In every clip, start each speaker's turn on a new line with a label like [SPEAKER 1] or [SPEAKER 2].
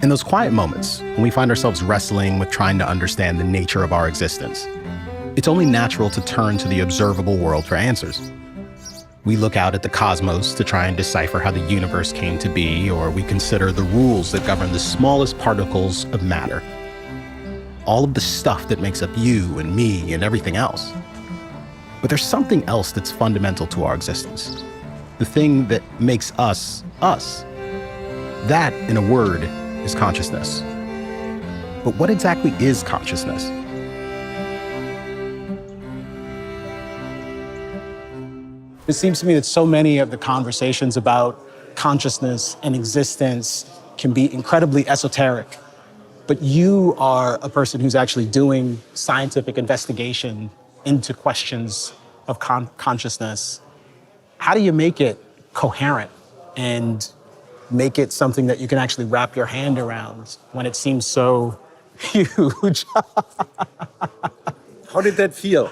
[SPEAKER 1] In those quiet moments, when we find ourselves wrestling with trying to understand the nature of our existence, it's only natural to turn to the observable world for answers. We look out at the cosmos to try and decipher how the universe came to be, or we consider the rules that govern the smallest particles of matter. All of the stuff that makes up you and me and everything else. But there's something else that's fundamental to our existence. The thing that makes us, us. That, in a word, is consciousness. But what exactly is consciousness?
[SPEAKER 2] It seems to me that so many of the conversations about consciousness and existence can be incredibly esoteric. But you are a person who's actually doing scientific investigation into questions of consciousness. How do you make it coherent and make it something that you can actually wrap your hand around when it seems so huge?
[SPEAKER 3] How did that feel?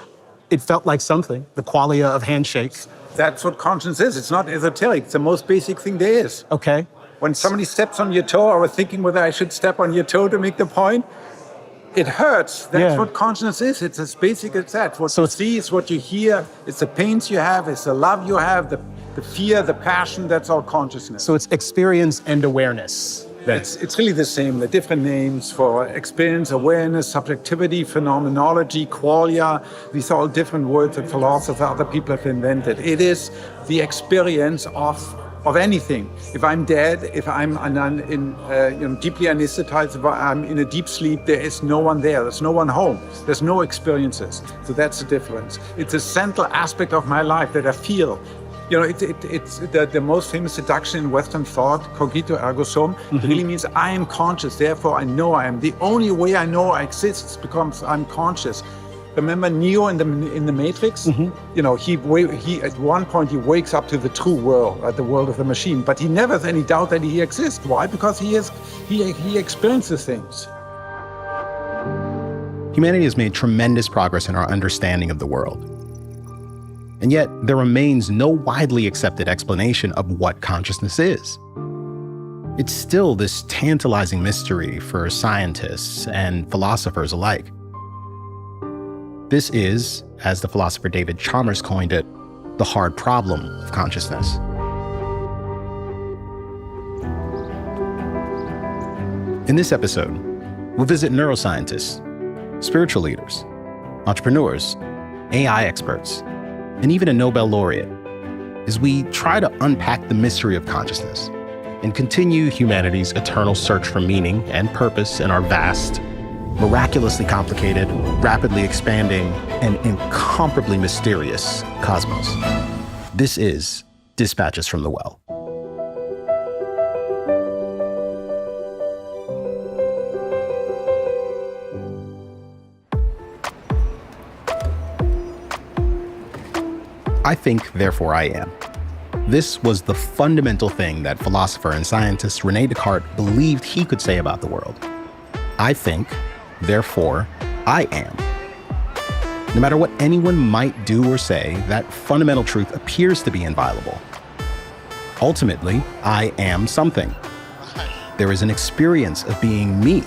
[SPEAKER 2] It felt like something, the qualia of handshake.
[SPEAKER 3] That's what conscience is. It's not esoteric. It's the most basic thing there is.
[SPEAKER 2] Okay.
[SPEAKER 3] When somebody steps on your toe, I was thinking whether I should step on your toe to make the point. It hurts. That's what consciousness is. It's as basic as that. What you see is what you hear. It's the pains you have. It's the love you have, the fear, the passion. That's all consciousness.
[SPEAKER 2] So it's experience and awareness.
[SPEAKER 3] It's really the same. The different names for experience, awareness, subjectivity, phenomenology, qualia. These are all different words that philosophers, other people have invented. It is the experience of anything. If I'm dead, if I'm deeply anesthetized, if I'm in a deep sleep, there is no one there. There's no one home. There's no experiences. So that's the difference. It's a central aspect of my life that I feel. It's the most famous seduction in Western thought, cogito ergo sum. It really means I am conscious, therefore I know I am. The only way I know I exist is because I'm conscious. Remember Neo in the Matrix? He at one point he wakes up to the true world, the world of the machine, but he never has any doubt that he exists. Why? Because he experiences things.
[SPEAKER 1] Humanity has made tremendous progress in our understanding of the world. And yet, there remains no widely accepted explanation of what consciousness is. It's still this tantalizing mystery for scientists and philosophers alike. This is, as the philosopher David Chalmers coined it, the hard problem of consciousness. In this episode, we'll visit neuroscientists, spiritual leaders, entrepreneurs, AI experts, and even a Nobel laureate, as we try to unpack the mystery of consciousness and continue humanity's eternal search for meaning and purpose in our vast, miraculously complicated, rapidly expanding, and incomparably mysterious cosmos. This is Dispatches from the Well. I think, therefore I am. This was the fundamental thing that philosopher and scientist René Descartes believed he could say about the world. I think, therefore I am. No matter what anyone might do or say, that fundamental truth appears to be inviolable. Ultimately, I am something. There is an experience of being me,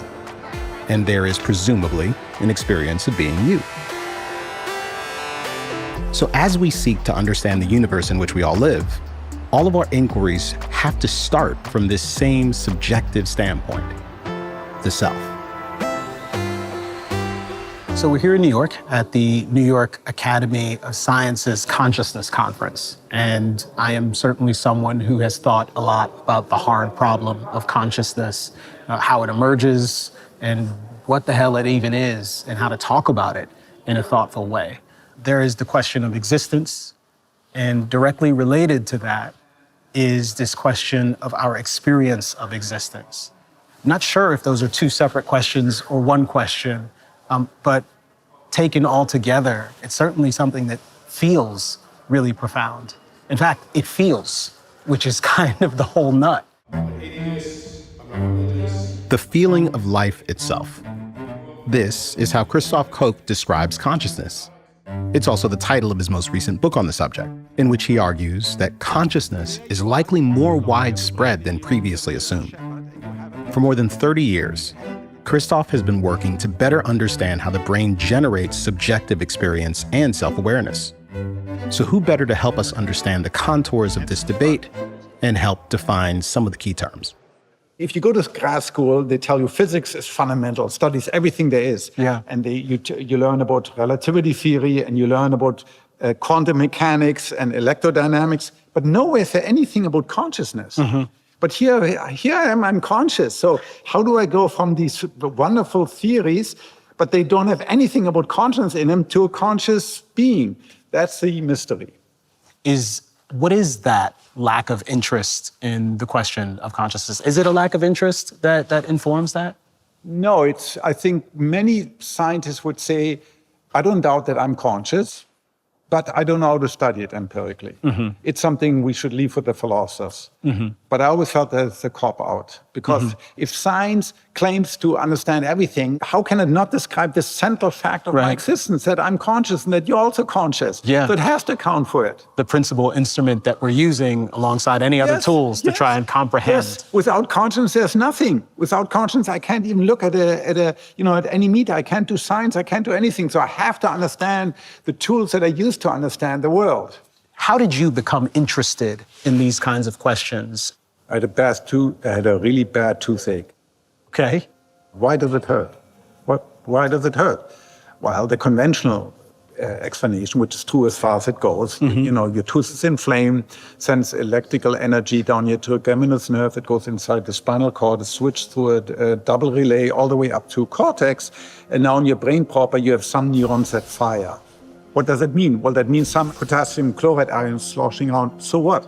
[SPEAKER 1] and there is presumably an experience of being you. So as we seek to understand the universe in which we all live, all of our inquiries have to start from this same subjective standpoint, the self.
[SPEAKER 2] So we're here in New York at the New York Academy of Sciences Consciousness Conference. And I am certainly someone who has thought a lot about the hard problem of consciousness, how it emerges, and what the hell it even is, and how to talk about it in a thoughtful way. There is the question of existence, and directly related to that is this question of our experience of existence. I'm not sure if those are two separate questions or one question, but taken all together, it's certainly something that feels really profound. In fact, it feels, which is kind of the whole nut.
[SPEAKER 1] The feeling of life itself. This is how Christoph Koch describes consciousness. It's also the title of his most recent book on the subject, in which he argues that consciousness is likely more widespread than previously assumed. For more than 30 years, Christoph has been working to better understand how the brain generates subjective experience and self-awareness. So who better to help us understand the contours of this debate and help define some of the key terms?
[SPEAKER 3] If you go to grad school, they tell you physics is fundamental, studies everything there is.
[SPEAKER 2] Yeah.
[SPEAKER 3] And you learn about relativity theory and you learn about quantum mechanics and electrodynamics, but nowhere is there anything about consciousness. But here I am unconscious. So how do I go from these wonderful theories, but they don't have anything about consciousness in them, to a conscious being? That's the mystery.
[SPEAKER 2] What is that lack of interest in the question of consciousness? Is it a lack of interest that informs that?
[SPEAKER 3] No, I think many scientists would say, I don't doubt that I'm conscious, but I don't know how to study it empirically. It's something we should leave for the philosophers. But I always felt that it's a cop-out. Because if science claims to understand everything, how can it not describe the central fact of my existence, that I'm conscious and that you're also conscious?
[SPEAKER 2] Yeah.
[SPEAKER 3] So it has to account for it.
[SPEAKER 2] The principal instrument that we're using alongside any other tools to try and comprehend.
[SPEAKER 3] Yes. Without conscience, there's nothing. Without conscience, I can't even look at any meter. I can't do science. I can't do anything. So I have to understand the tools that I use to understand the world.
[SPEAKER 2] How did you become interested in these kinds of questions?
[SPEAKER 3] I had a really bad toothache.
[SPEAKER 2] Okay.
[SPEAKER 3] Why does it hurt? Why does it hurt? Well, the conventional explanation, which is true as far as it goes, your tooth is inflamed, sends electrical energy down your trigeminal nerve, it goes inside the spinal cord, is switched through a double relay all the way up to cortex, and now in your brain proper, you have some neurons that fire. What does that mean? Well, that means some potassium chloride ions sloshing around. So what?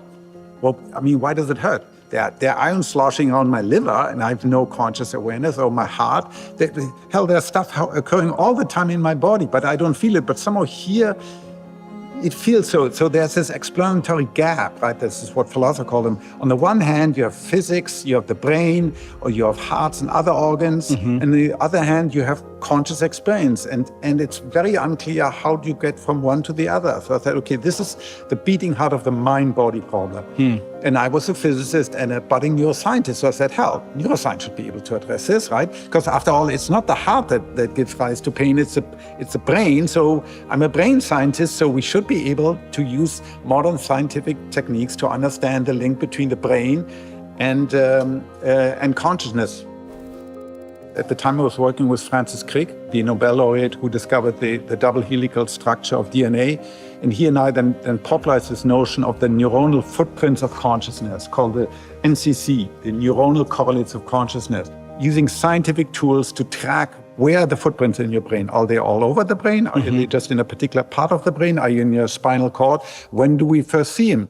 [SPEAKER 3] Well, why does it hurt? There are ions sloshing around my liver, and I have no conscious awareness, or my heart. There's stuff occurring all the time in my body, but I don't feel it. But somehow here, it feels so. So there's this explanatory gap, right? This is what philosophers call them. On the one hand, you have physics, you have the brain, or you have hearts and other organs. And on the other hand, you have conscious experience. And it's very unclear how do you get from one to the other. So I said, okay, this is the beating heart of the mind-body problem. And I was a physicist and a budding neuroscientist. So I said, hell, neuroscience should be able to address this, right? Because after all, it's not the heart that gives rise to pain, it's the brain. So I'm a brain scientist, so we should be able to use modern scientific techniques to understand the link between the brain and consciousness. At the time I was working with Francis Crick, the Nobel laureate who discovered the double helical structure of DNA. And he and I then popularized this notion of the neuronal footprints of consciousness, called the NCC, the neuronal correlates of consciousness, using scientific tools to track where are the footprints in your brain. Are they all over the brain? Are they just in a particular part of the brain? Are you in your spinal cord? When do we first see them?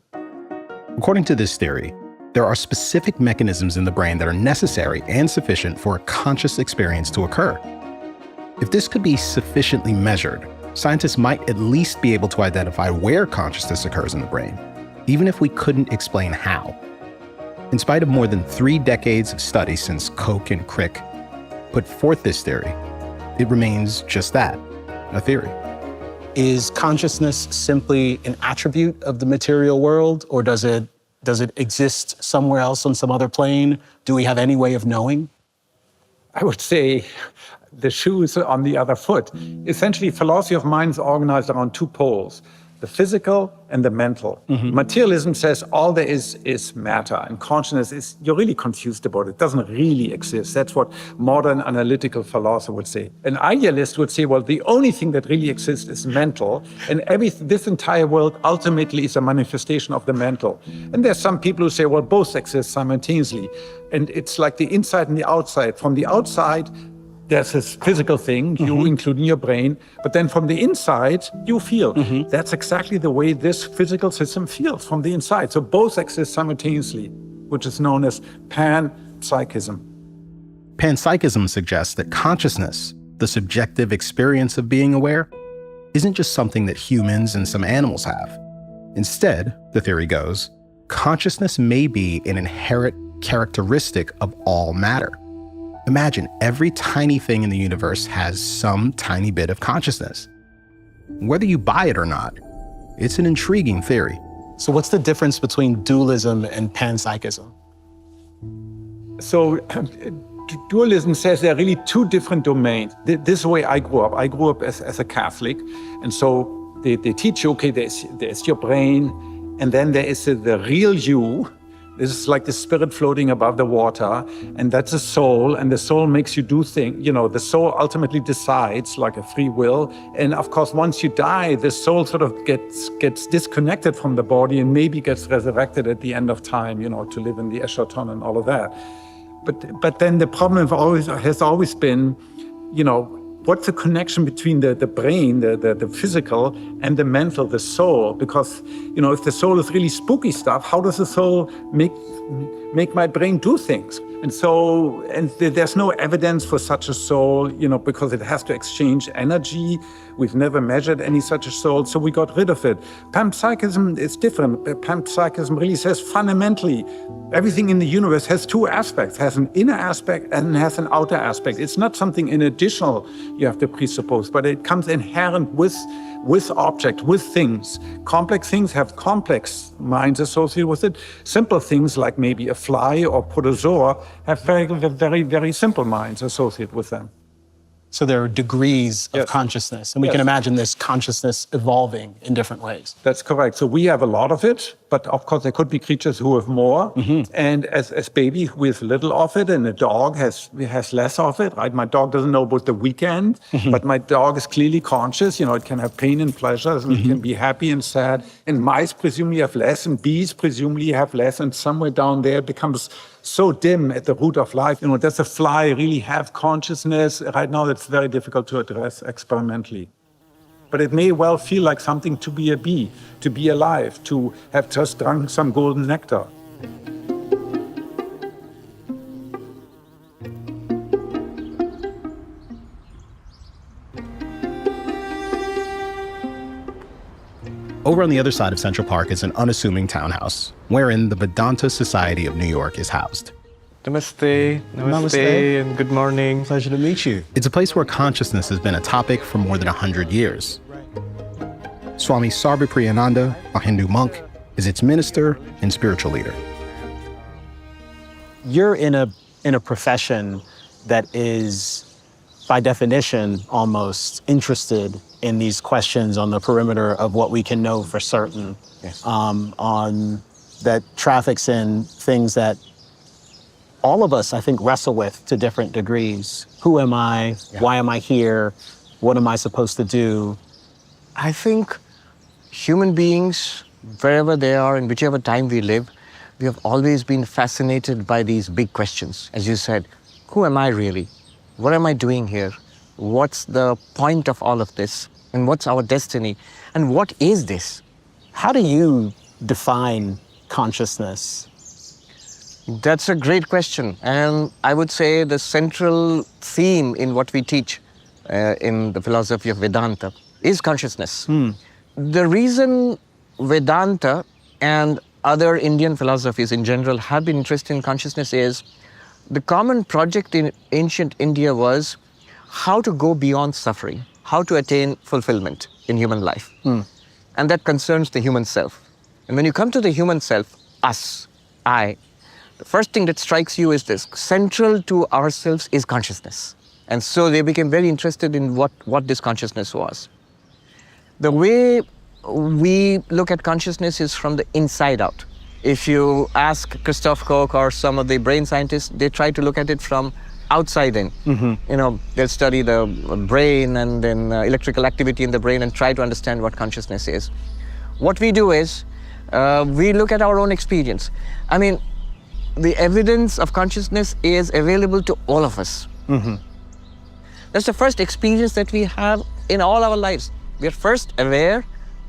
[SPEAKER 1] According to this theory, there are specific mechanisms in the brain that are necessary and sufficient for a conscious experience to occur. If this could be sufficiently measured, scientists might at least be able to identify where consciousness occurs in the brain, even if we couldn't explain how. In spite of more than 3 decades of study since Koch and Crick put forth this theory, it remains just that, a theory.
[SPEAKER 2] Is consciousness simply an attribute of the material world, or does it exist somewhere else on some other plane? Do we have any way of knowing?
[SPEAKER 3] I would say the shoe is on the other foot. Essentially, philosophy of mind is organized around 2 poles, the physical and the mental. Materialism says all there is matter, and consciousness you're really confused about it. It doesn't really exist. That's what modern analytical philosopher would say. An idealist would say, well, the only thing that really exists is mental, and this entire world ultimately is a manifestation of the mental. And there's some people who say, well, both exist simultaneously. And it's like the inside and the outside. From the outside, there's this physical thing, you including your brain, but then from the inside, you feel. That's exactly the way this physical system feels, from the inside. So both exist simultaneously, which is known as panpsychism.
[SPEAKER 1] Panpsychism suggests that consciousness, the subjective experience of being aware, isn't just something that humans and some animals have. Instead, the theory goes, consciousness may be an inherent characteristic of all matter. Imagine every tiny thing in the universe has some tiny bit of consciousness. Whether you buy it or not, it's an intriguing theory.
[SPEAKER 2] So what's the difference between dualism and panpsychism?
[SPEAKER 3] So dualism says there are really two different domains. This is the way I grew up. I grew up as a Catholic. And so they teach you, okay, there's your brain, and then there is the real you. This is like the spirit floating above the water, and that's the soul, and the soul makes you do things. The soul ultimately decides, like a free will. And of course, once you die, the soul sort of gets disconnected from the body and maybe gets resurrected at the end of time, to live in the Eschaton and all of that. But then the problem has always been, what's the connection between the brain, the physical, and the mental, the soul? Because, if the soul is really spooky stuff, how does the soul make my brain do things? And there's no evidence for such a soul, because it has to exchange energy. We've never measured any such a soul, so we got rid of it. Panpsychism is different. Panpsychism really says fundamentally, everything in the universe has two aspects, has an inner aspect and has an outer aspect. It's not something in additional you have to presuppose, but it comes inherent with object, with things. Complex things have complex minds associated with it. Simple things like maybe a fly or protozoa have very, very, very simple minds associated with them.
[SPEAKER 2] So there are degrees of
[SPEAKER 3] Yes.
[SPEAKER 2] consciousness, and we
[SPEAKER 3] Yes.
[SPEAKER 2] can imagine this consciousness evolving in different ways.
[SPEAKER 3] That's correct. So we have a lot of it, but of course there could be creatures who have more. And as baby, we have little of it, and a dog has less of it, right? My dog doesn't know about the weekend, but my dog is clearly conscious. It can have pain and pleasures, and it can be happy and sad. And mice presumably have less, and bees presumably have less, and somewhere down there it becomes so dim at the root of life. Does a fly really have consciousness? Right now, it's very difficult to address experimentally. But it may well feel like something to be a bee, to be alive, to have just drunk some golden nectar.
[SPEAKER 1] Over on the other side of Central Park is an unassuming townhouse, wherein the Vedanta Society of New York is housed.
[SPEAKER 4] Namaste,
[SPEAKER 2] Namaste.
[SPEAKER 4] and good morning.
[SPEAKER 2] Pleasure to meet you.
[SPEAKER 1] It's a place where consciousness has been a topic for more than 100 years. Swami Sarvapriyananda, a Hindu monk, is its minister and spiritual leader.
[SPEAKER 2] You're in a profession that is, by definition, almost interested in these questions on the perimeter of what we can know for certain, on that traffics in things that all of us, I think, wrestle with to different degrees. Who am I? Why am I here? What am I supposed to do?
[SPEAKER 4] I think human beings, wherever they are, in whichever time we live, we have always been fascinated by these big questions. As you said, who am I really? What am I doing here? What's the point of all of this? And what's our destiny? And what is this?
[SPEAKER 2] How do you define consciousness?
[SPEAKER 4] That's a great question. And I would say the central theme in what we teach in the philosophy of Vedanta is consciousness. The reason Vedanta and other Indian philosophies in general have been interested in consciousness is the common project in ancient India was how to go beyond suffering, how to attain fulfillment in human life. And that concerns the human self. And when you come to the human self, us, I, the first thing that strikes you is this: central to ourselves is consciousness. And so they became very interested in what this consciousness was. The way we look at consciousness is from the inside out. If you ask Christoph Koch or some of the brain scientists, they try to look at it from outside in. They'll study the brain and then electrical activity in the brain and try to understand what consciousness is. What we do is we look at our own experience. I mean, the evidence of consciousness is available to all of us. That's the first experience that we have in all our lives. We are first aware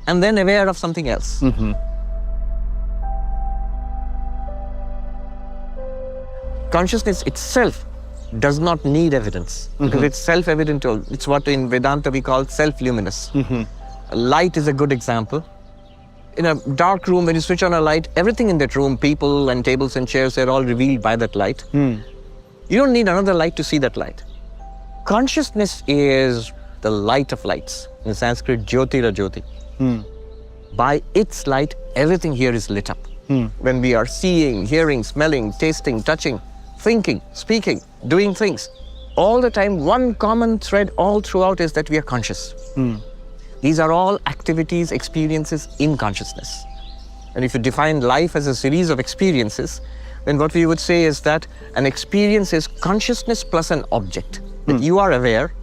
[SPEAKER 4] and then aware of something else. Consciousness itself does not need evidence because it's self-evident. It's what in Vedanta we call self-luminous. Light is a good example. In a dark room, when you switch on a light, everything in that room, people and tables and chairs, they're all revealed by that light. You don't need another light to see that light. Consciousness is the light of lights. In Sanskrit, Jyotira Jyoti. By its light, everything here is lit up. When we are seeing, hearing, smelling, tasting, touching, thinking, speaking, doing things. All the time, one common thread all throughout is that we are conscious. These are all activities, experiences in consciousness. And if you define life as a series of experiences, then what we would say is that an experience is consciousness plus an object. That you are aware,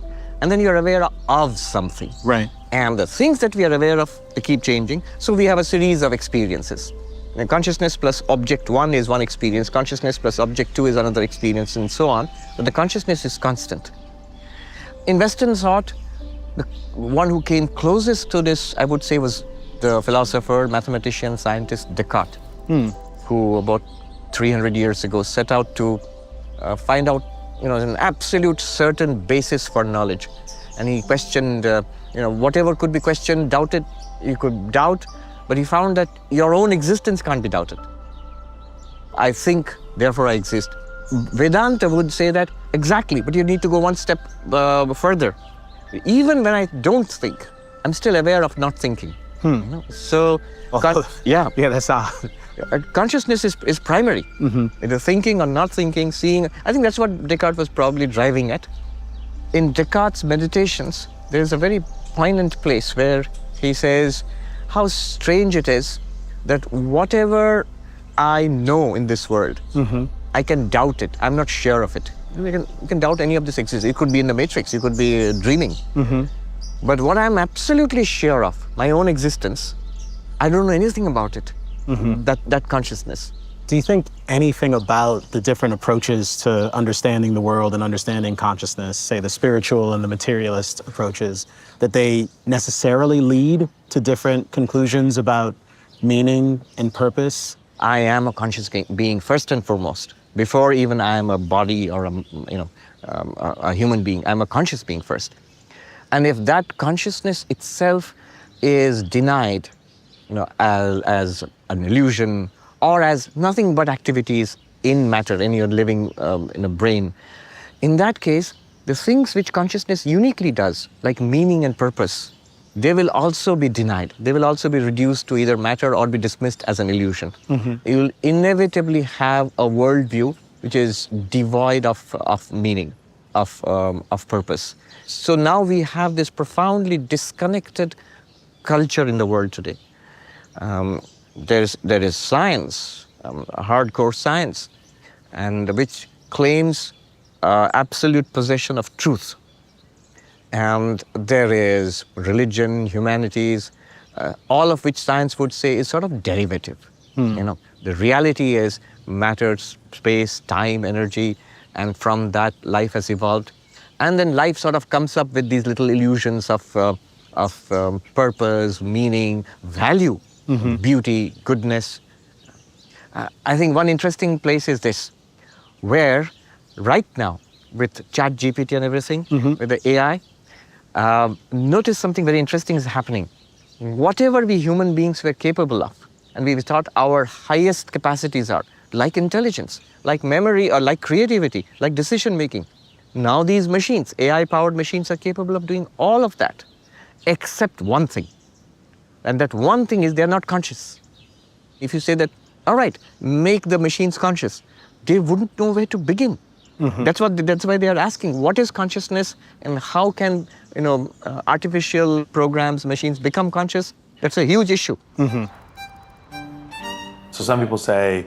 [SPEAKER 4] and then you're aware of something.
[SPEAKER 2] Right.
[SPEAKER 4] And the things that we are aware of, they keep changing. So we have a series of experiences. And consciousness plus object 1 is one experience, consciousness plus object 2 is another experience, and so on. But the consciousness is constant. In Western thought, the one who came closest to this, I would say, was the philosopher, mathematician, scientist Descartes, who about 300 years ago set out to find out, an absolute certain basis for knowledge. And he questioned, whatever could be questioned, doubted, you could doubt, but he found that your own existence can't be doubted. I think, therefore I exist. Vedanta would say that exactly, but you need to go one step further. Even when I don't think, I'm still aware of not thinking. So,
[SPEAKER 2] that's
[SPEAKER 4] consciousness is primary. Either thinking or not thinking, seeing. I think that's what Descartes was probably driving at. In Descartes' meditations, there's a very poignant place where he says how strange it is that whatever I know in this world, I can doubt it. I'm not sure of it. You can doubt any of this exists. It could be in the Matrix. You could be dreaming. But what I'm absolutely sure of, my own existence, I don't know anything about it. That consciousness.
[SPEAKER 2] Do you think anything about the different approaches to understanding the world and understanding consciousness, say the spiritual and the materialist approaches, that they necessarily lead to different conclusions about meaning and purpose?
[SPEAKER 4] I am a conscious being first and foremost. Before even I am a body or a human being, I'm a conscious being first. And if that consciousness itself is denied, as an illusion or as nothing but activities in matter, in your living in a brain, in that case, the things which consciousness uniquely does, like meaning and purpose, they will also be denied. They will also be reduced to either matter or be dismissed as an illusion. You will inevitably have a worldview which is devoid of meaning, of purpose. So now we have this profoundly disconnected culture in the world today. There is science, hardcore science, and which claims absolute possession of truth. And there is religion, humanities, all of which science would say is sort of derivative. The reality is matter, space, time, energy, and from that life has evolved. And then life sort of comes up with these little illusions of purpose, meaning, value, beauty, goodness. I think one interesting place is this, where right now, with ChatGPT and everything, with the AI, notice something very interesting is happening. Whatever we human beings were capable of, and we thought our highest capacities are, like intelligence, like memory, or like creativity, like decision making. Now these machines, AI-powered machines, are capable of doing all of that, except one thing. And that one thing is they're not conscious. If you say that, all right, make the machines conscious, they wouldn't know where to begin. That's why they are asking, what is consciousness and how can artificial programs, machines become conscious? That's a huge issue.
[SPEAKER 5] So some people say,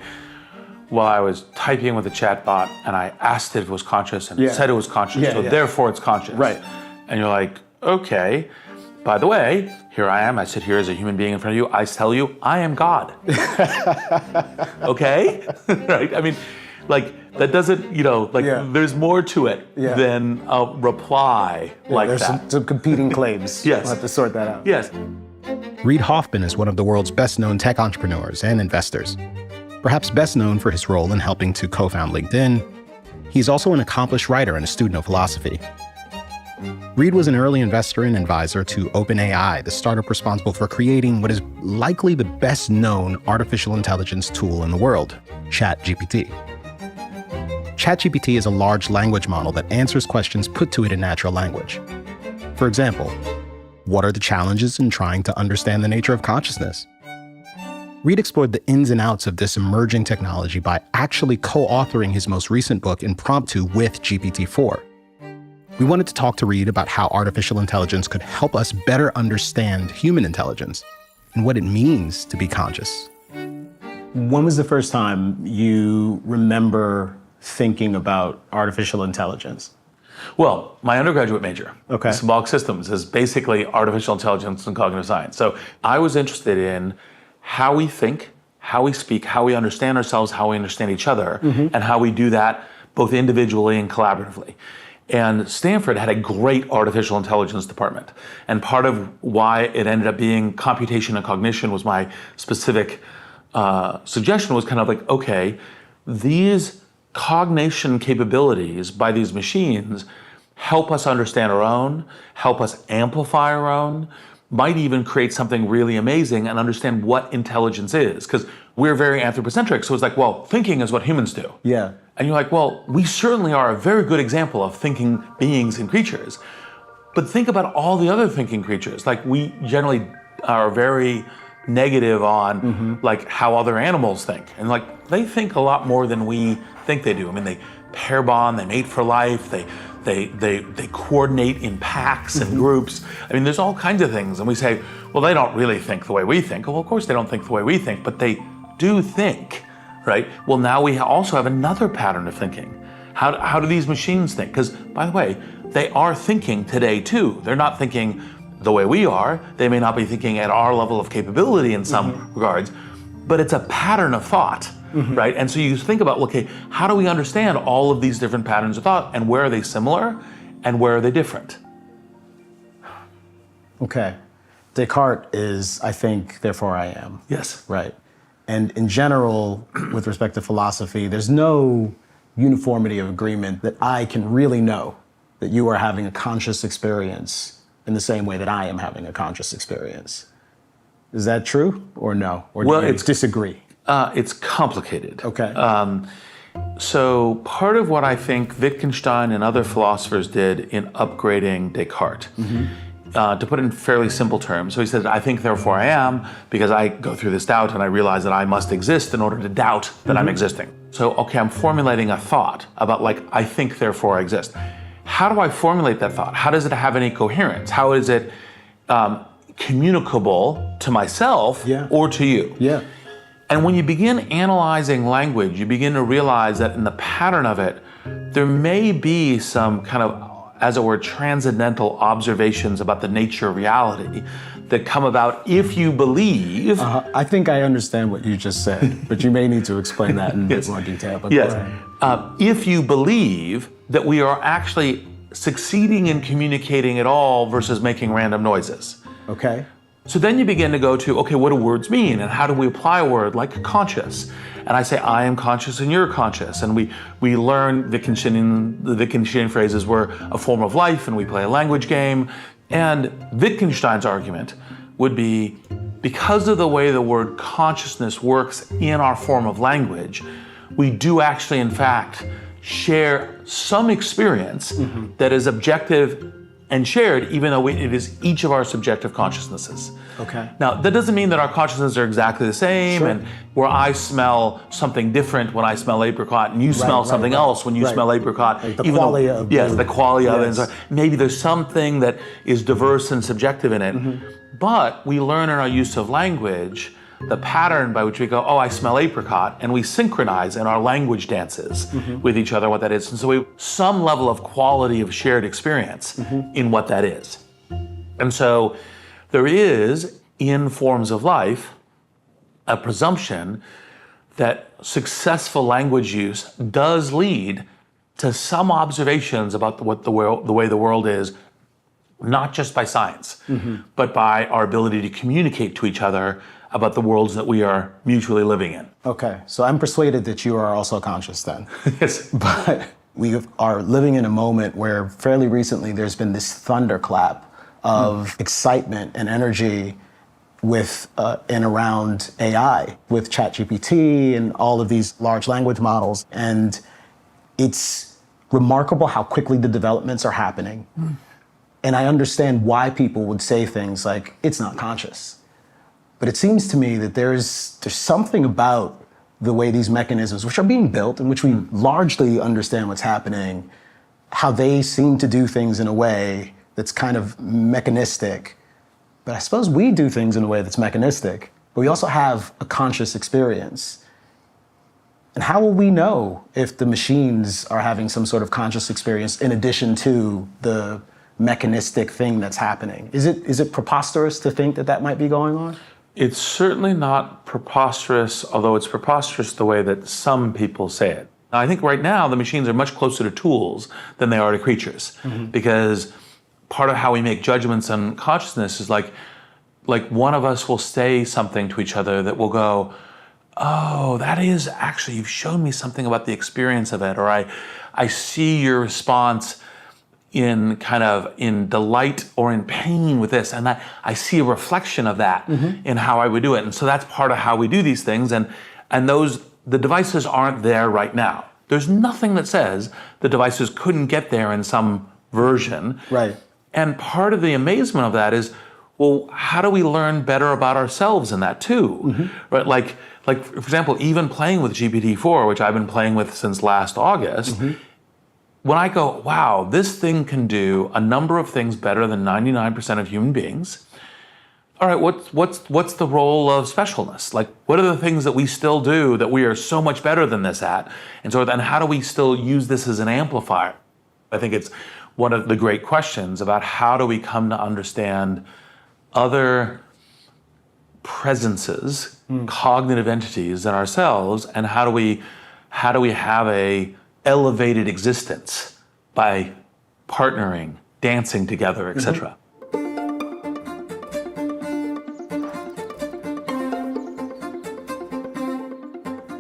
[SPEAKER 5] well, I was typing with a chatbot and I asked it if it was conscious and it said it was conscious, therefore it's conscious.
[SPEAKER 2] Right.
[SPEAKER 5] And you're like, okay, by the way, here I am, I sit here as a human being in front of you, I tell you, I am God. Okay? Right? I mean, that doesn't, there's more to it than a reply like
[SPEAKER 2] there's
[SPEAKER 5] that.
[SPEAKER 2] Some competing claims.
[SPEAKER 5] Yes.
[SPEAKER 2] We'll have to sort that out.
[SPEAKER 5] Yes.
[SPEAKER 1] Reid Hoffman is one of the world's best-known tech entrepreneurs and investors. Perhaps best known for his role in helping to co-found LinkedIn, he's also an accomplished writer and a student of philosophy. Reid was an early investor and advisor to OpenAI, the startup responsible for creating what is likely the best-known artificial intelligence tool in the world, ChatGPT. ChatGPT is a large language model that answers questions put to it in natural language. For example, what are the challenges in trying to understand the nature of consciousness? Reid explored the ins and outs of this emerging technology by actually co-authoring his most recent book, Impromptu, with GPT-4. We wanted to talk to Reid about how artificial intelligence could help us better understand human intelligence and what it means to be conscious.
[SPEAKER 2] When was the first time you remember thinking about artificial intelligence?
[SPEAKER 5] Well, my undergraduate major,
[SPEAKER 2] Okay.
[SPEAKER 5] symbolic systems, is basically artificial intelligence and cognitive science. So I was interested in how we think, how we speak, how we understand ourselves, how we understand each other, and how we do that both individually and collaboratively. And Stanford had a great artificial intelligence department. And part of why it ended up being computation and cognition was my specific suggestion was kind of like, okay, these cognition capabilities by these machines help us understand our own, help us amplify our own, might even create something really amazing and understand what intelligence is. Because we're very anthropocentric, so it's like, well, thinking is what humans do.
[SPEAKER 2] Yeah.
[SPEAKER 5] And you're like, well, we certainly are a very good example of thinking beings and creatures. But think about all the other thinking creatures. Like, we generally are very negative on like how other animals think. And like, they think a lot more than we think they do. I mean, they pair bond, they mate for life, they coordinate in packs and groups. I mean, there's all kinds of things. And we say, well, they don't really think the way we think. Well, of course they don't think the way we think, but they do think, right? Well, now we also have another pattern of thinking. How do these machines think? Because, by the way, they are thinking today too. They're not thinking the way we are. They may not be thinking at our level of capability in some regards, but it's a pattern of thought, right? And so you think about, okay, how do we understand all of these different patterns of thought, and where are they similar and where are they different?
[SPEAKER 2] Okay. Descartes is, I think, therefore I am.
[SPEAKER 5] Yes.
[SPEAKER 2] Right. And in general, with respect to philosophy, there's no uniformity of agreement that I can really know that you are having a conscious experience in the same way that I am having a conscious experience. Is that true or no? Or do you disagree?
[SPEAKER 5] It's complicated.
[SPEAKER 2] Okay.
[SPEAKER 5] So part of what I think Wittgenstein and other philosophers did in upgrading Descartes, to put it in fairly simple terms, so he said, I think, therefore I am, because I go through this doubt and I realize that I must exist in order to doubt that I'm existing. So, okay, I'm formulating a thought about like, I think, therefore I exist. How do I formulate that thought? How does it have any coherence? How is it communicable to myself or to you?
[SPEAKER 2] Yeah.
[SPEAKER 5] And when you begin analyzing language, you begin to realize that in the pattern of it, there may be some kind of, as it were, transcendental observations about the nature of reality that come about if you believe.
[SPEAKER 2] I think I understand what you just said, but you may need to explain that in a bit more detail. But
[SPEAKER 5] Yes. If you believe that we are actually succeeding in communicating at all versus making random noises.
[SPEAKER 2] Okay.
[SPEAKER 5] So then you begin to go to, okay, what do words mean? And how do we apply a word like conscious? And I say, I am conscious and you're conscious. And we learn the Wittgensteinian phrases were a form of life, and we play a language game. And Wittgenstein's argument would be, because of the way the word consciousness works in our form of language, we do actually, in fact, share some experience that is objective and shared, even though it is each of our subjective consciousnesses.
[SPEAKER 2] Okay.
[SPEAKER 5] Now, that doesn't mean that our consciousnesses are exactly the same,
[SPEAKER 2] Sure.
[SPEAKER 5] and where I smell something different when I smell apricot, and you smell something else when you smell apricot.
[SPEAKER 2] Like the
[SPEAKER 5] even though-
[SPEAKER 2] qualia of
[SPEAKER 5] Yes,
[SPEAKER 2] blue.
[SPEAKER 5] the qualia of it.
[SPEAKER 2] Yes.
[SPEAKER 5] And so maybe there's something that is diverse and subjective in it. But we learn in our use of language the pattern by which we go, oh, I smell apricot, and we synchronize in our language dances with each other what that is. And so we have some level of quality of shared experience in what that is. And so there is, in forms of life, a presumption that successful language use does lead to some observations about what the way the world is, not just by science, but by our ability to communicate to each other about the worlds that we are mutually living in.
[SPEAKER 2] Okay. So I'm persuaded that you are also conscious then.
[SPEAKER 5] Yes.
[SPEAKER 2] But we are living in a moment where fairly recently there's been this thunderclap of excitement and energy with and around AI, with ChatGPT and all of these large language models. And it's remarkable how quickly the developments are happening. And I understand why people would say things like, it's not conscious. But it seems to me that there's something about the way these mechanisms, which are being built and which we largely understand what's happening, how they seem to do things in a way that's kind of mechanistic. But I suppose we do things in a way that's mechanistic, but we also have a conscious experience. And how will we know if the machines are having some sort of conscious experience in addition to the mechanistic thing that's happening? Is it preposterous to think that that might be going on?
[SPEAKER 5] It's certainly not preposterous, although it's preposterous the way that some people say it. Now, I think right now the machines are much closer to tools than they are to creatures, because part of how we make judgments on consciousness is like one of us will say something to each other that will go, oh, that is actually, you've shown me something about the experience of it, or I see your response in delight or in pain with this, and I see a reflection of that in how I would do it. And so that's part of how we do these things, and the devices aren't there right now. There's nothing that says the devices couldn't get there in some version.
[SPEAKER 2] Right.
[SPEAKER 5] And part of the amazement of that is, well, how do we learn better about ourselves in that too? Right? Like for example, even playing with GPT-4, which I've been playing with since last August, when I go, wow, this thing can do a number of things better than 99% of human beings. All right, what's the role of specialness? Like, what are the things that we still do that we are so much better than this at? And so then how do we still use this as an amplifier? I think it's one of the great questions about how do we come to understand other presences, cognitive entities in ourselves, and how do we have a elevated existence by partnering, dancing together, etc.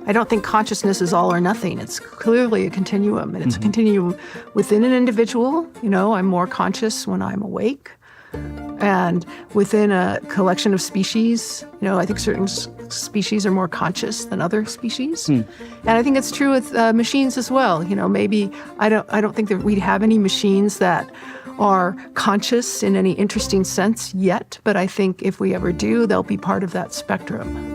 [SPEAKER 6] I don't think consciousness is all or nothing. It's clearly a continuum, and it's a continuum within an individual. You know, I'm more conscious when I'm awake. And within a collection of species, you know, I think certain species are more conscious than other species. And I think it's true with machines as well. You know, maybe I don't think that we'd have any machines that are conscious in any interesting sense yet, but I think if we ever do, they'll be part of that spectrum.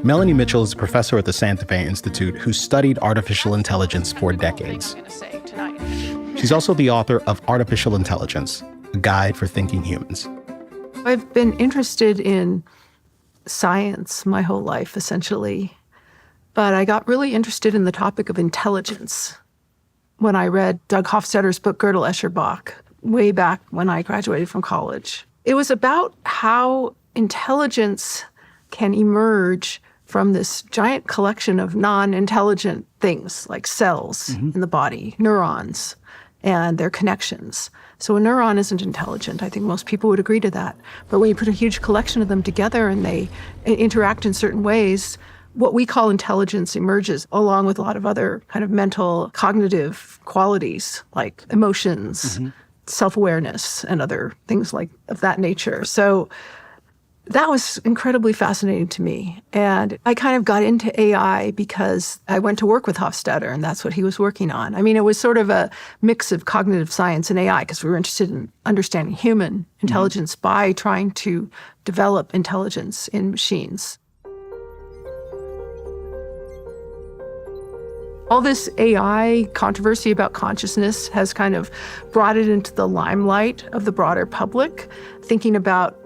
[SPEAKER 1] Melanie Mitchell is a professor at the Santa Fe Institute who studied artificial intelligence for decades. She's also the author of Artificial Intelligence, a guide for thinking humans.
[SPEAKER 6] I've been interested in science my whole life, essentially, but I got really interested in the topic of intelligence when I read Doug Hofstadter's book, Gödel, Escher, Bach, way back when I graduated from college. It was about how intelligence can emerge from this giant collection of non-intelligent things like cells in the body, neurons, and their connections. So a neuron isn't intelligent. I think most people would agree to that. But when you put a huge collection of them together and they interact in certain ways, what we call intelligence emerges, along with a lot of other kind of mental, cognitive qualities like emotions, self-awareness, and other things like of that nature. So that was incredibly fascinating to me. And I kind of got into AI because I went to work with Hofstadter, and that's what he was working on. I mean, it was sort of a mix of cognitive science and AI because we were interested in understanding human intelligence by trying to develop intelligence in machines. All this AI controversy about consciousness has kind of brought it into the limelight of the broader public, thinking about,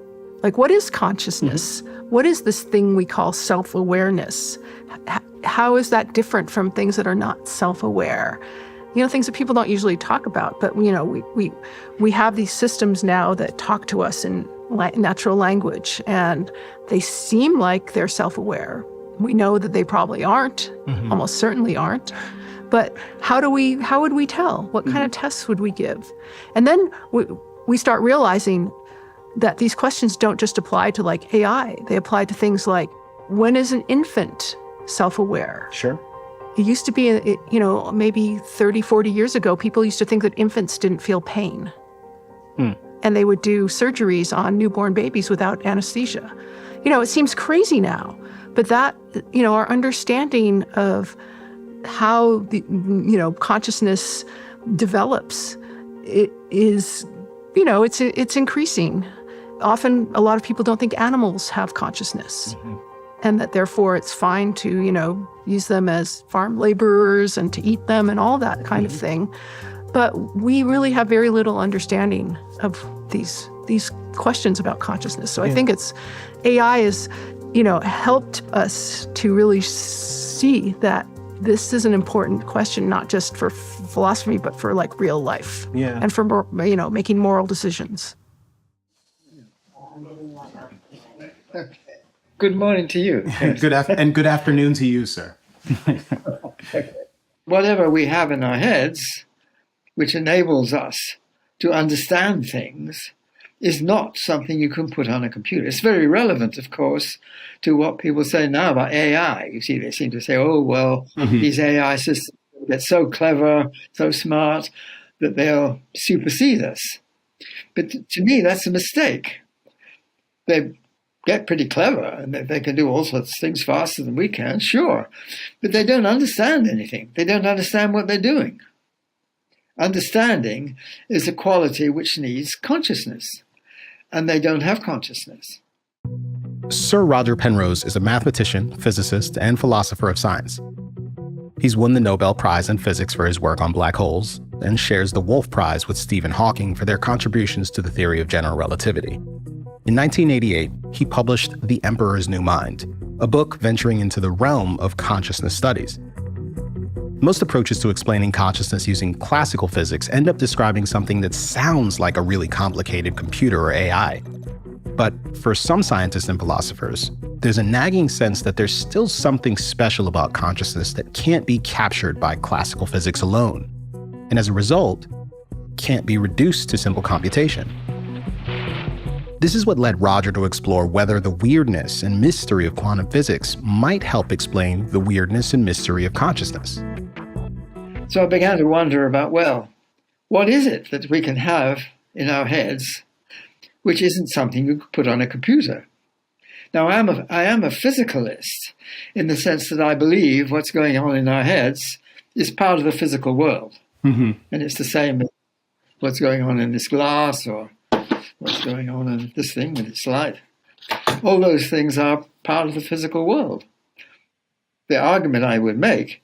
[SPEAKER 6] like, what is consciousness? What is this thing we call self-awareness? How is that different from things that are not self-aware? You know, things that people don't usually talk about, but, you know, we have these systems now that talk to us in natural language, and they seem like they're self-aware. We know that they probably aren't, almost certainly aren't. But how would we tell? What kind of tests would we give? And then we start realizing that these questions don't just apply to like AI. They apply to things like, when is an infant self-aware?
[SPEAKER 2] Sure.
[SPEAKER 6] It used to be, you know, maybe 30, 40 years ago, people used to think that infants didn't feel pain. And they would do surgeries on newborn babies without anesthesia. You know, it seems crazy now, but that, you know, our understanding of how the, you know, consciousness develops, it is, you know, it's increasing. often a lot of people don't think animals have consciousness. And that therefore it's fine to, use them as farm laborers and to eat them and all that kind of thing. But we really have very little understanding of these questions about consciousness. So I think AI has, helped us to really see that this is an important question, not just for philosophy, but for like real life.
[SPEAKER 2] Yeah.
[SPEAKER 6] And for, making moral decisions.
[SPEAKER 7] Good morning to you.
[SPEAKER 2] Good afternoon to you, sir.
[SPEAKER 7] Whatever we have in our heads, which enables us to understand things, is not something you can put on a computer. It's very relevant, of course, to what people say now about AI. You see, they seem to say, oh, well, these AI systems get so clever, so smart, that they'll supersede us. But to me, that's a mistake. They get pretty clever, and they can do all sorts of things faster than we can, sure. But they don't understand anything. They don't understand what they're doing. Understanding is a quality which needs consciousness, and they don't have consciousness.
[SPEAKER 1] Sir Roger Penrose is a mathematician, physicist, and philosopher of science. He's won the Nobel Prize in Physics for his work on black holes and shares the Wolf Prize with Stephen Hawking for their contributions to the theory of general relativity. In 1988, he published The Emperor's New Mind, a book venturing into the realm of consciousness studies. Most approaches to explaining consciousness using classical physics end up describing something that sounds like a really complicated computer or AI. But for some scientists and philosophers, there's a nagging sense that there's still something special about consciousness that can't be captured by classical physics alone, and as a result, can't be reduced to simple computation. This is what led Roger to explore whether the weirdness and mystery of quantum physics might help explain the weirdness and mystery of consciousness.
[SPEAKER 7] So I began to wonder about, well, what is it that we can have in our heads which isn't something you could put on a computer? Now, I am a physicalist in the sense that I believe what's going on in our heads is part of the physical world. And it's the same as what's going on in this glass or what's going on in this thing with its light. All those things are part of the physical world. The argument I would make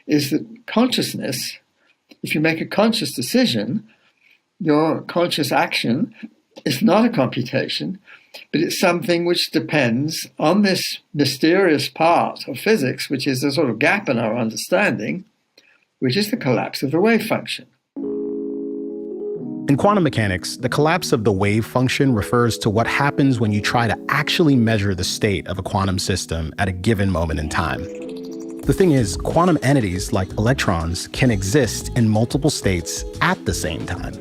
[SPEAKER 7] is that consciousness, if you make a conscious decision, your conscious action is not a computation, but it's something which depends on this mysterious part of physics, which is a sort of gap in our understanding, which is the collapse of the wave function.
[SPEAKER 1] In quantum mechanics, the collapse of the wave function refers to what happens when you try to actually measure the state of a quantum system at a given moment in time. The thing is, quantum entities like electrons can exist in multiple states at the same time.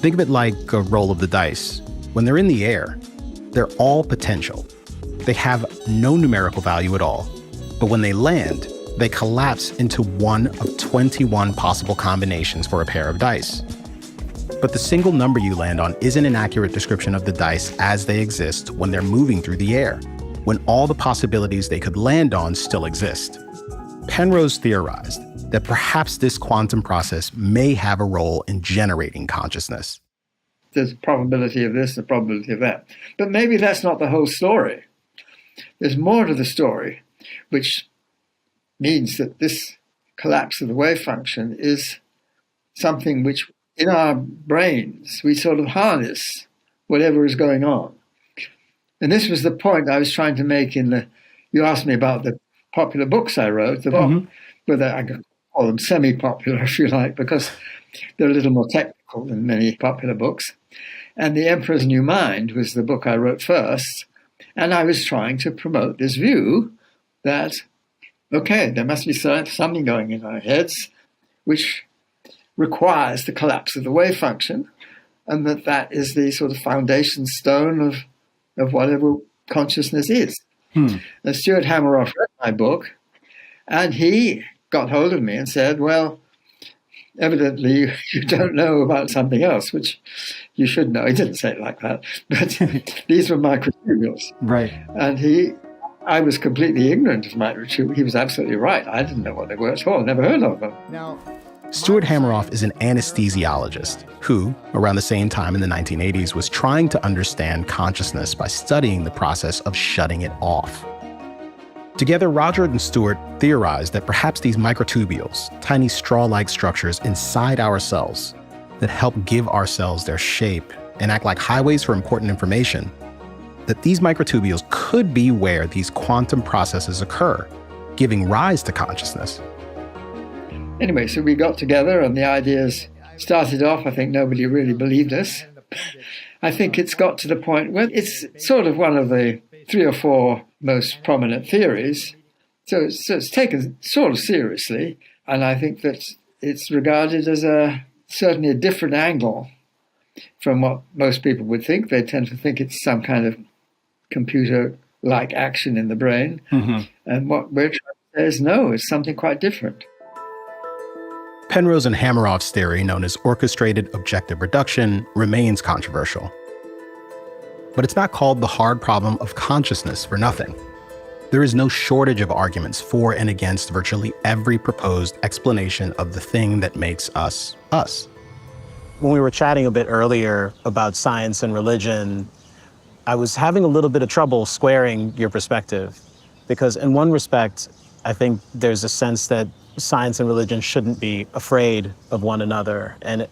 [SPEAKER 1] Think of it like a roll of the dice. When they're in the air, they're all potential. They have no numerical value at all. But when they land, they collapse into one of 21 possible combinations for a pair of dice. But the single number you land on isn't an accurate description of the dice as they exist when they're moving through the air, when all the possibilities they could land on still exist. Penrose theorized that perhaps this quantum process may have a role in generating consciousness.
[SPEAKER 7] There's a probability of this, a probability of that. But maybe that's not the whole story. There's more to the story, which means that this collapse of the wave function is something which in our brains we sort of harness whatever is going on. And this was the point I was trying to make you asked me about the popular books I wrote, whether I could call them semi-popular, if you like, because they're a little more technical than many popular books. And The Emperor's New Mind was the book I wrote first. And I was trying to promote this view that, okay, there must be something going in our heads which requires the collapse of the wave function, and that is the sort of foundation stone of whatever consciousness is. And Stuart Hameroff read my book, and he got hold of me and said, well, evidently you don't know about something else, which you should know. He didn't say it like that, but these were microtubules.
[SPEAKER 2] Right.
[SPEAKER 7] And I was completely ignorant of microtubules. He was absolutely right. I didn't know what they were at all. Never heard of them.
[SPEAKER 2] Now,
[SPEAKER 1] Stuart Hameroff is an anesthesiologist who, around the same time in the 1980s, was trying to understand consciousness by studying the process of shutting it off. Together, Roger and Stuart theorized that perhaps these microtubules, tiny straw-like structures inside our cells that help give our cells their shape and act like highways for important information, that these microtubules could be where these quantum processes occur, giving rise to consciousness.
[SPEAKER 7] Anyway, so we got together and the ideas started off. I think nobody really believed us. I think it's got to the point where it's sort of one of the 3 or 4 most prominent theories. So it's taken sort of seriously. And I think that it's regarded as certainly a different angle from what most people would think. They tend to think it's some kind of computer-like action in the brain. Mm-hmm. And what we're trying to say is no, it's something quite different.
[SPEAKER 1] Penrose and Hameroff's theory, known as orchestrated objective reduction, remains controversial. But it's not called the hard problem of consciousness for nothing. There is no shortage of arguments for and against virtually every proposed explanation of the thing that makes us, us.
[SPEAKER 2] When we were chatting a bit earlier about science and religion, I was having a little bit of trouble squaring your perspective. Because in one respect, I think there's a sense that science and religion shouldn't be afraid of one another and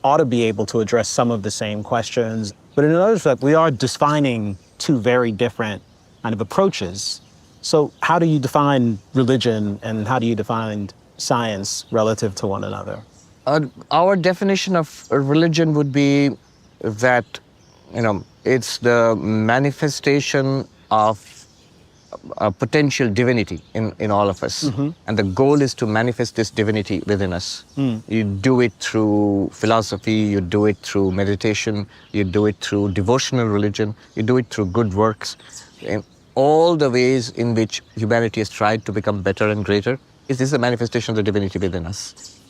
[SPEAKER 2] ought to be able to address some of the same questions. But in another respect, we are defining 2 very different kind of approaches. So how do you define religion and how do you define science relative to one another?
[SPEAKER 4] Our definition of religion would be that, it's the manifestation of a potential divinity in all of us. Mm-hmm. And the goal is to manifest this divinity within us. Mm. You do it through philosophy, you do it through meditation, you do it through devotional religion, you do it through good works. In all the ways in which humanity has tried to become better and greater, this is a manifestation of the divinity within us.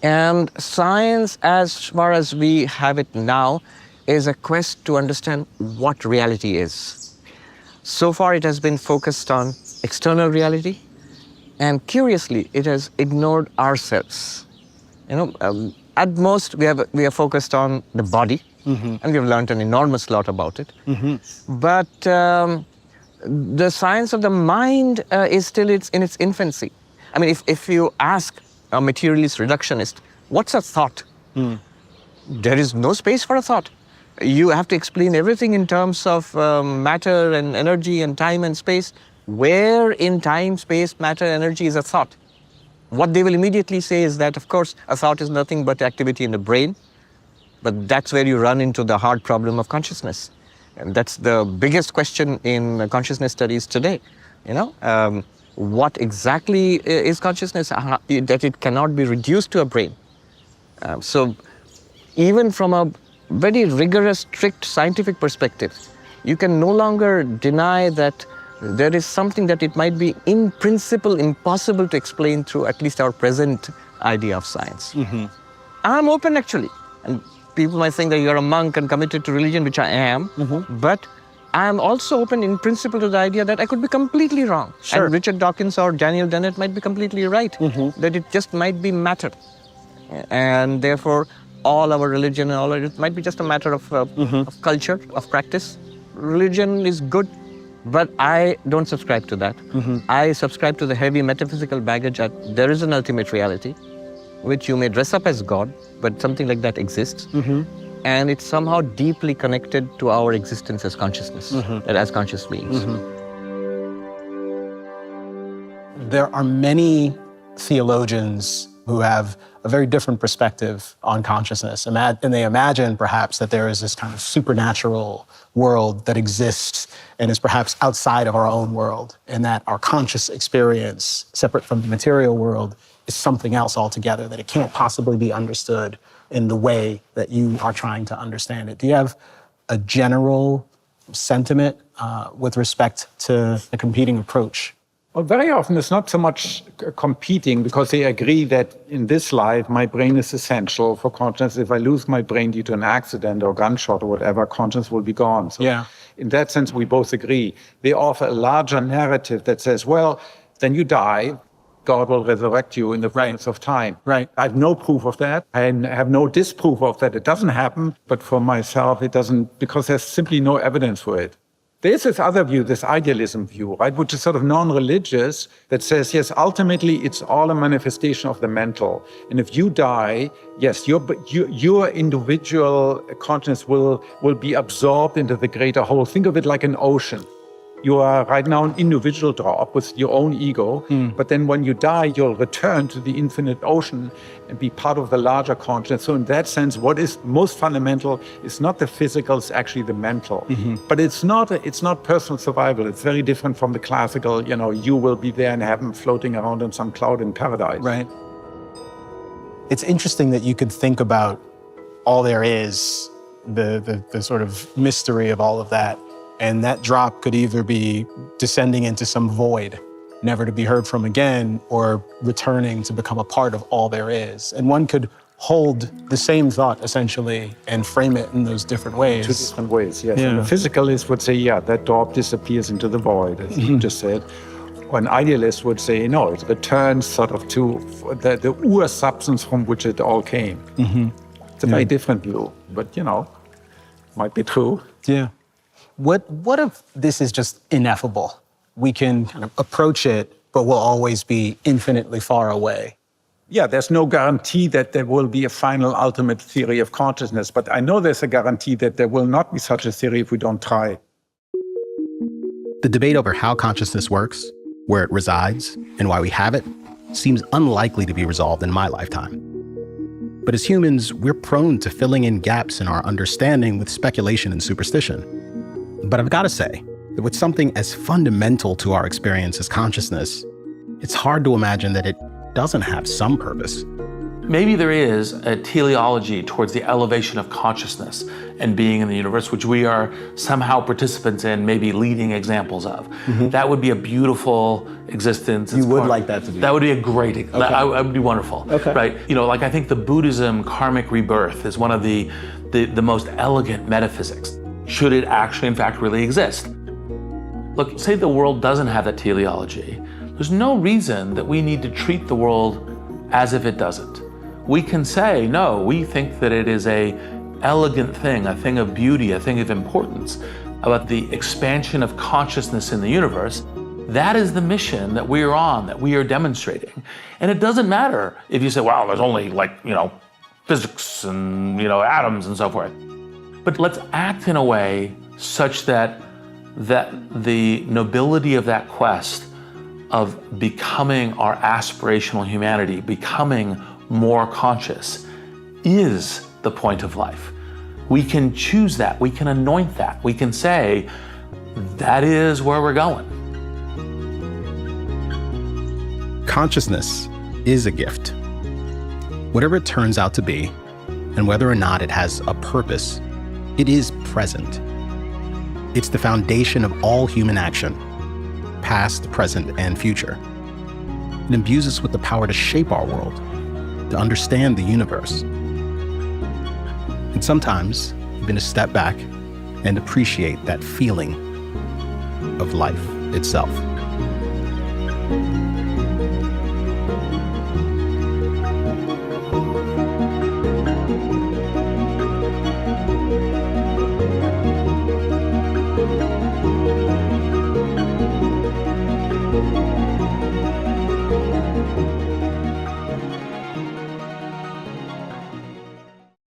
[SPEAKER 4] And science, as far as we have it now, is a quest to understand what reality is. So far, it has been focused on external reality, and curiously, it has ignored ourselves. At most, we are focused on the body, mm-hmm. and we have learned an enormous lot about it. Mm-hmm. But the science of the mind is still in its infancy. I mean, if you ask a materialist reductionist, what's a thought? Mm. There is no space for a thought. You have to explain everything in terms of matter and energy and time and space. Where in time, space, matter, energy is a thought? What they will immediately say is that, of course, a thought is nothing but activity in the brain. But that's where you run into the hard problem of consciousness. And that's the biggest question in consciousness studies today. What exactly is consciousness? That it cannot be reduced to a brain. So even from a very rigorous, strict scientific perspective, you can no longer deny that there is something that it might be in principle impossible to explain through at least our present idea of science. Mm-hmm. I'm open actually. And people might think that you're a monk and committed to religion, which I am, mm-hmm. but I'm also open in principle to the idea that I could be completely wrong. Sure. And Richard Dawkins or Daniel Dennett might be completely right, mm-hmm. that it just might be matter. And therefore, all our religion and all of it might be just a matter of culture, of practice. Religion is good, but I don't subscribe to that. Mm-hmm. I subscribe to the heavy metaphysical baggage that there is an ultimate reality, which you may dress up as God, but something like that exists. Mm-hmm. And it's somehow deeply connected to our existence as consciousness, mm-hmm. and as conscious beings.
[SPEAKER 2] Mm-hmm. There are many theologians who have a very different perspective on consciousness. And they imagine perhaps that there is this kind of supernatural world that exists and is perhaps outside of our own world, and that our conscious experience, separate from the material world, is something else altogether, that it can't possibly be understood in the way that you are trying to understand it. Do you have a general sentiment with respect to the competing approach?
[SPEAKER 3] Well, very often it's not so much competing, because they agree that in this life, my brain is essential for consciousness. If I lose my brain due to an accident or gunshot or whatever, consciousness will be gone. So yeah. In that sense, we both agree. They offer a larger narrative that says, well, then you die, God will resurrect you in the fullness of time.
[SPEAKER 2] Right.
[SPEAKER 3] I have no proof of that. I have no disproof of that. It doesn't happen. But for myself, it doesn't, because there's simply no evidence for it. There's this other view, this idealism view, right, which is sort of non-religious, that says, yes, ultimately it's all a manifestation of the mental. And if you die, yes, your individual consciousness will be absorbed into the greater whole. Think of it like an ocean. You are right now an individual drop with your own ego, but then when you die, you'll return to the infinite ocean and be part of the larger consciousness. So in that sense, what is most fundamental is not the physical, it's actually the mental. But it's not personal survival. It's very different from the classical, you will be there in heaven floating around on some cloud in paradise.
[SPEAKER 2] Right. It's interesting that you could think about all there is, the sort of mystery of all of that. And that drop could either be descending into some void, never to be heard from again, or returning to become a part of all there is. And one could hold the same thought, essentially, and frame it in those different ways.
[SPEAKER 3] Two different ways, yes.
[SPEAKER 2] Yeah.
[SPEAKER 3] And the physicalist would say, yeah, that drop disappears into the void, as you just said. Or an idealist would say, no, it returns sort of to the ur-substance from which it all came. It's a very different view, but, might be true.
[SPEAKER 2] Yeah. What if this is just ineffable? We can kind of approach it, but we'll always be infinitely far away.
[SPEAKER 3] Yeah, there's no guarantee that there will be a final ultimate theory of consciousness, but I know there's a guarantee that there will not be such a theory if we don't try.
[SPEAKER 1] The debate over how consciousness works, where it resides, and why we have it seems unlikely to be resolved in my lifetime. But as humans, we're prone to filling in gaps in our understanding with speculation and superstition. But I've got to say that with something as fundamental to our experience as consciousness, it's hard to imagine that it doesn't have some purpose.
[SPEAKER 5] Maybe there is a teleology towards the elevation of consciousness and being in the universe, which we are somehow participants in, maybe leading examples of. That would be a beautiful existence.
[SPEAKER 2] You would like that to be?
[SPEAKER 5] That would be a great, that would be wonderful, right? I think the Buddhism karmic rebirth is one of the most elegant metaphysics. Should it actually, in fact, really exist? Look, say the world doesn't have that teleology. There's no reason that we need to treat the world as if it doesn't. We can say, no, we think that it is an elegant thing, a thing of beauty, a thing of importance, about the expansion of consciousness in the universe. That is the mission that we are on, that we are demonstrating. And it doesn't matter if you say, well, there's only physics and, atoms and so forth. But let's act in a way such that the nobility of that quest of becoming our aspirational humanity, becoming more conscious, is the point of life. We can choose that, we can anoint that, we can say, that is where we're going.
[SPEAKER 1] Consciousness is a gift. Whatever it turns out to be, and whether or not it has a purpose, it is present. It's the foundation of all human action, past, present, and future. It imbues us with the power to shape our world, to understand the universe, and sometimes even to step back and appreciate that feeling of life itself.